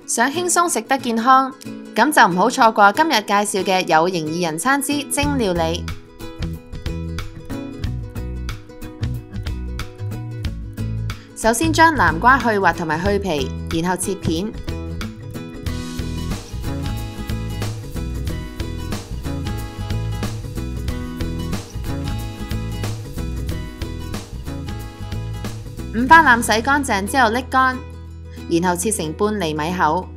想輕鬆食得健康，咁就唔好錯過今日介紹嘅有型二人餐之蒸料理。首先將南瓜去核同埋去皮，然後切片。五花腩洗乾淨之後瀝乾，然後切成半厘米厚。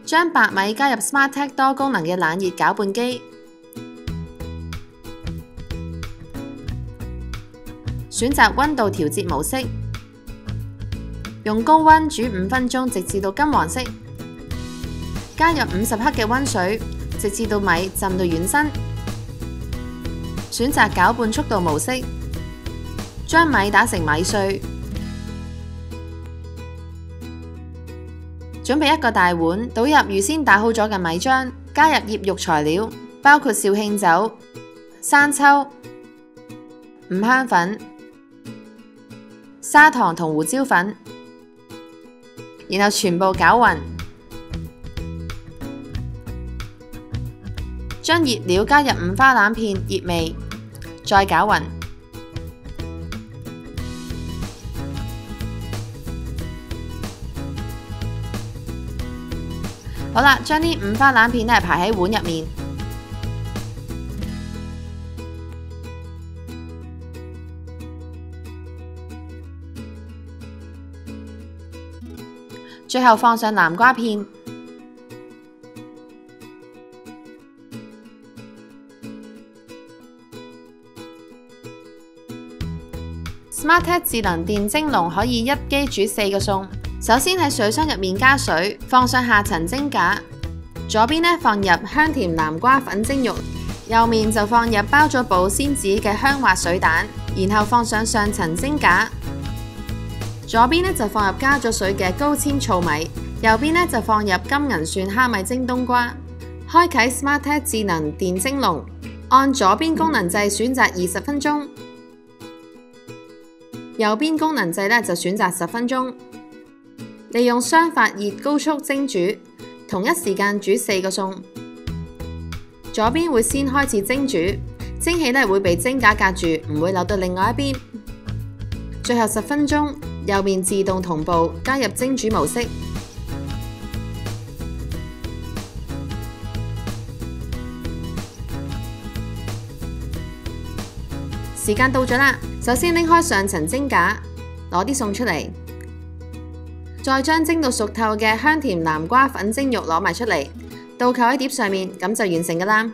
將白米加入 Smartech 多功能嘅冷熱攪拌機，選擇溫度調節模式，用高溫煮5分鐘，直至到金黃色。加入50克嘅溫水，直至到米浸到軟身。選擇攪拌速度模式，將米打成米碎。準備一個大碗，倒入預先打好咗嘅米漿，加入醃肉材料，包括紹興酒、生抽、五香粉、砂糖同胡椒粉，然後全部攪勻。將熱料加入五花腩片，熱味，再攪勻。好啦，將啲五花腩片排喺碗入面。最後放上南瓜片。Smartech 智能電蒸籠可以一機煮4個餸。首先喺水箱入面加水，放上下層蒸架，左邊放入香甜南瓜粉蒸肉，右面就放入包咗保鮮紙嘅香滑水蛋，然後放上上層蒸架。左邊就放入加咗水嘅高纖糙米，右邊就放入金銀蒜蝦米蒸冬瓜。開啟 Smartech 智能電蒸籠，按左邊功能掣選擇20分鐘。右邊功能掣就選擇10分鐘，利用雙發熱高速蒸煮，同一時間煮4個餸。左邊會先開始蒸煮，蒸氣會被蒸架隔住，唔會流到另外一邊。最後10分鐘，右面自動同步加入蒸煮模式。時間到咗啦，首先拎開上層蒸架，攞啲餸出嚟，再將蒸到熟透嘅香甜南瓜粉蒸肉攞埋出嚟，倒扣喺碟上面，咁就完成㗎啦。